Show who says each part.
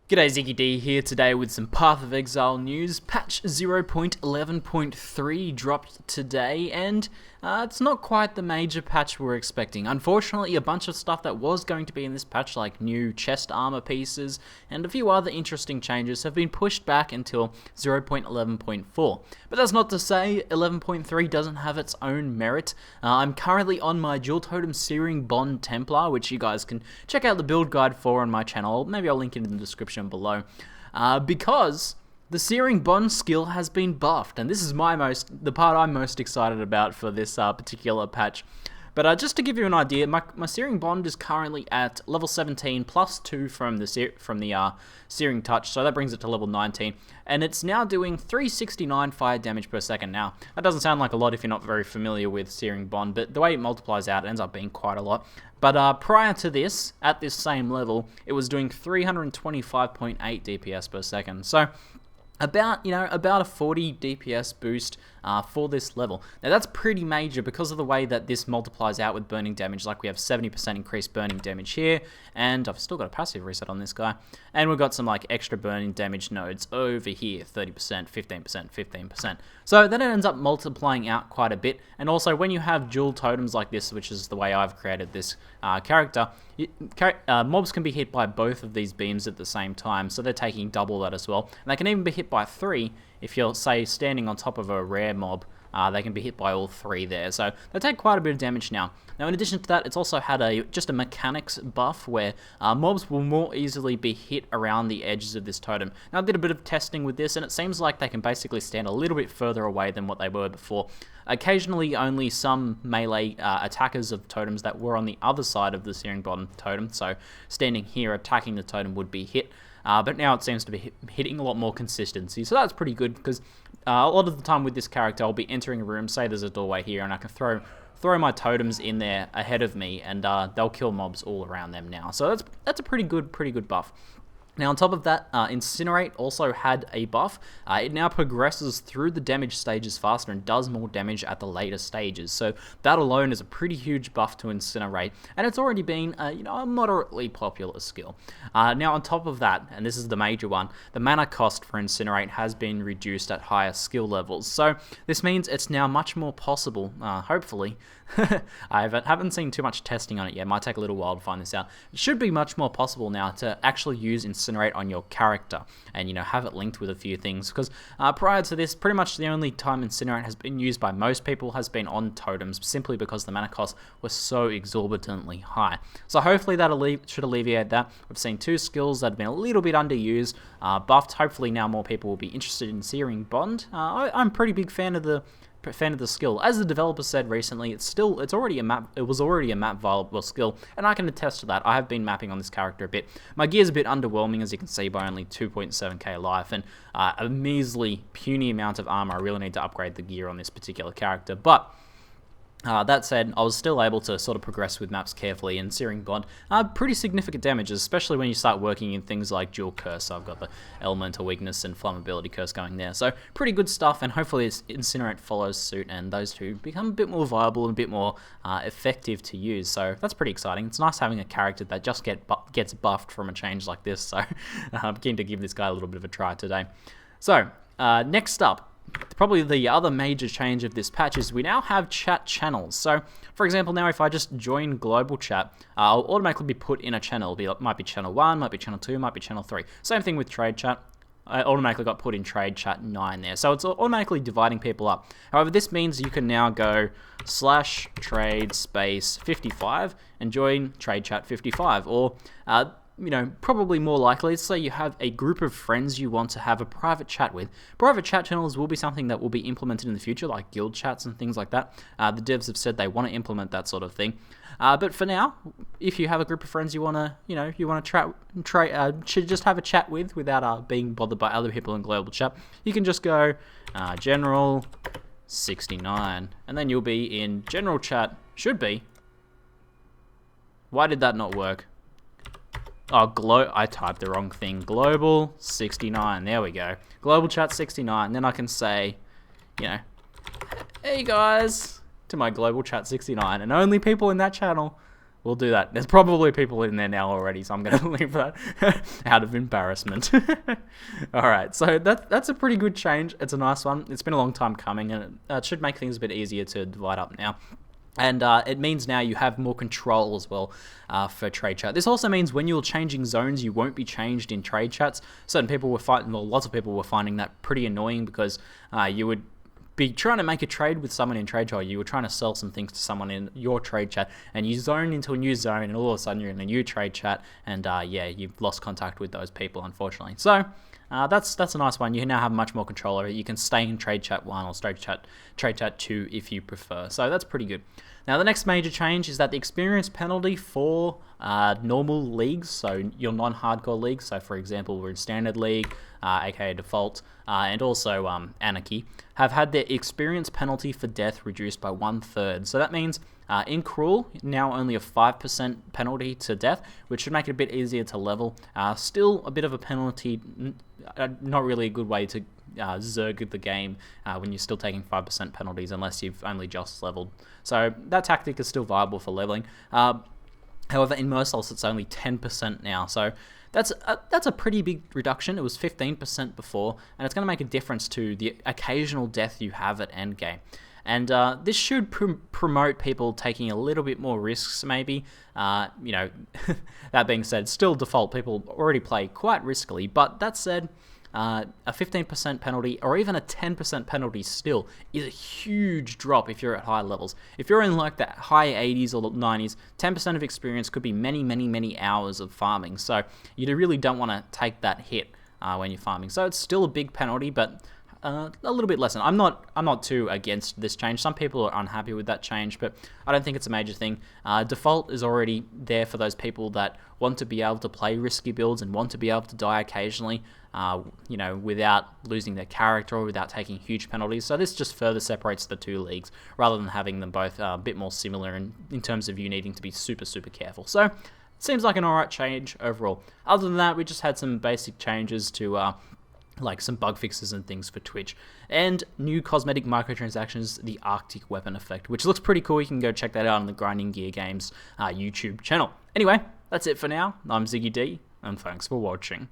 Speaker 1: G'day, ZiggyD here today with some Path of Exile news. Patch 0.11.3 dropped today, and it's not quite the major patch we're expecting. Unfortunately, a bunch of stuff that was going to be in this patch, like new chest armor pieces and a few other interesting changes, have been pushed back until 0.11.4. But that's not to say 11.3 doesn't have its own merit. I'm currently on my dual totem Searing Bond Templar, which you guys can check out the build guide for on my channel. Maybe I'll link it in the description below, because the Searing Bond skill has been buffed, and this is the part I'm most excited about for this particular patch. But just to give you an idea, my Searing Bond is currently at level 17 plus 2 from the Searing Touch, so that brings it to level 19, and it's now doing 369 fire damage per second. Now, that doesn't sound like a lot if you're not very familiar with Searing Bond, but the way it multiplies out, it ends up being quite a lot. But prior to this, at this same level, it was doing 325.8 DPS per second. So about a 40 DPS boost for this level. Now that's pretty major because of the way that this multiplies out with burning damage. Like we have 70% increased burning damage here, and I've still got a passive reset on this guy, and we've got some like extra burning damage nodes over here, 30%, 15%, 15%. So that ends up multiplying out quite a bit. And also when you have dual totems like this, which is the way I've created this character, mobs can be hit by both of these beams at the same time, so they're taking double that as well. And they can even be hit by 3 if you're, say, standing on top of a rare mob. They can be hit by all 3 there, so they take quite a bit of damage now. Now, in addition to that, it's also had just a mechanics buff where mobs will more easily be hit around the edges of this totem. Now, I did a bit of testing with this, and it seems like they can basically stand a little bit further away than what they were before. Occasionally, only some melee attackers of totems that were on the other side of the Searing Bond totem, so standing here attacking the totem, would be hit. But now it seems to be hitting a lot more consistency, so that's pretty good, because a lot of the time with this character, I'll be entering a room, say there's a doorway here, and I can throw my totems in there ahead of me, and they'll kill mobs all around them now. So that's a pretty good buff. Now, on top of that, Incinerate also had a buff. It now progresses through the damage stages faster and does more damage at the later stages. So that alone is a pretty huge buff to Incinerate, and it's already been a moderately popular skill. Now, on top of that, and this is the major one, the mana cost for Incinerate has been reduced at higher skill levels. So this means it's now much more possible, hopefully. I haven't seen too much testing on it yet. It might take a little while to find this out. It should be much more possible now to actually use Incinerate on your character and have it linked with a few things, because prior to this, pretty much the only time Incinerate has been used by most people has been on totems, simply because the mana cost was so exorbitantly high. So hopefully that should alleviate that. We've seen 2 skills that have been a little bit underused, buffed. Hopefully now more people will be interested in Searing Bond. I'm a pretty big fan of the skill. As the developer said recently, it was already a map viable skill, and I can attest to that. I have been mapping on this character a bit. My gear's a bit underwhelming, as you can see, by only 2.7k life, and a measly, puny amount of armor. I really need to upgrade the gear on this particular character, but that said, I was still able to sort of progress with maps carefully, and Searing Bond, pretty significant damages, especially when you start working in things like dual curse. So I've got the elemental weakness and flammability curse going there, so pretty good stuff, and hopefully Incinerate follows suit and those two become a bit more viable and a bit more effective to use. So that's pretty exciting. It's nice having a character that just gets buffed from a change like this, so I'm keen to give this guy a little bit of a try today. So next up, probably the other major change of this patch is we now have chat channels. So, for example, now if I just join global chat, I'll automatically be put in a channel. Might be channel 1, might be channel 2, might be channel 3. Same thing with trade chat. I automatically got put in trade chat 9 there. So it's automatically dividing people up. However, this means you can now go /trade space 55 and join trade chat 55, or probably more likely, let's say you have a group of friends you want to have a private chat with. Private chat channels will be something that will be implemented in the future, like guild chats and things like that. The devs have said they want to implement that sort of thing. But for now, if you have a group of friends you want to should just have a chat with without being bothered by other people in global chat, you can just go general 69, and then you'll be in general chat. Should be. Why did that not work? Oh, I typed the wrong thing. Global 69. There we go. Global chat 69. Then I can say, hey guys, to my global chat 69, and only people in that channel we'll do that. There's probably people in there now already, so I'm going to leave that out of embarrassment. Alright, so that's a pretty good change. It's a nice one. It's been a long time coming, and it should make things a bit easier to divide up now. And it means now you have more control as well for trade chat. This also means when you're changing zones, you won't be changed in trade chats. Certain people were lots of people were finding that pretty annoying, because you would be trying to make a trade with someone in trade chat. You were trying to sell some things to someone in your trade chat, and you zone into a new zone, and all of a sudden you're in a new trade chat, and yeah, you've lost contact with those people, unfortunately. So that's a nice one. You now have much more control over it. You can stay in trade chat 1 or trade chat 2 if you prefer. So that's pretty good. Now the next major change is that the experience penalty for normal leagues, so your non-hardcore leagues, so for example we're in Standard League, aka Default, and also Anarchy, have had their experience penalty for death reduced by 1/3. So that means in Cruel, now only a 5% penalty to death, which should make it a bit easier to level. Still a bit of a penalty, not really a good way to zerg the game when you're still taking 5% penalties unless you've only just leveled. So that tactic is still viable for leveling. However, in Merciless it's only 10% now, so that's a pretty big reduction. It was 15% before, and it's going to make a difference to the occasional death you have at endgame. And this should promote people taking a little bit more risks, maybe. You know, that being said, still Default people already play quite riskily, but that said, a 15% penalty or even a 10% penalty still is a huge drop if you're at high levels. If you're in like the high 80s or 90s, 10% of experience could be many hours of farming. So you really don't want to take that hit when you're farming. So it's still a big penalty, but a little bit less. I'm not too against this change. Some people are unhappy with that change, but I don't think it's a major thing. Default is already there for those people that want to be able to play risky builds and want to be able to die occasionally, you know, without losing their character or without taking huge penalties. So this just further separates the two leagues, rather than having them both a bit more similar in terms of you needing to be super careful. So it seems like an alright change overall. Other than that, we just had some basic changes to like some bug fixes and things for Twitch, and new cosmetic microtransactions, the Arctic weapon effect, which looks pretty cool. You can go check that out on the Grinding Gear Games YouTube channel. Anyway, that's it for now. I'm ZiggyD, and thanks for watching.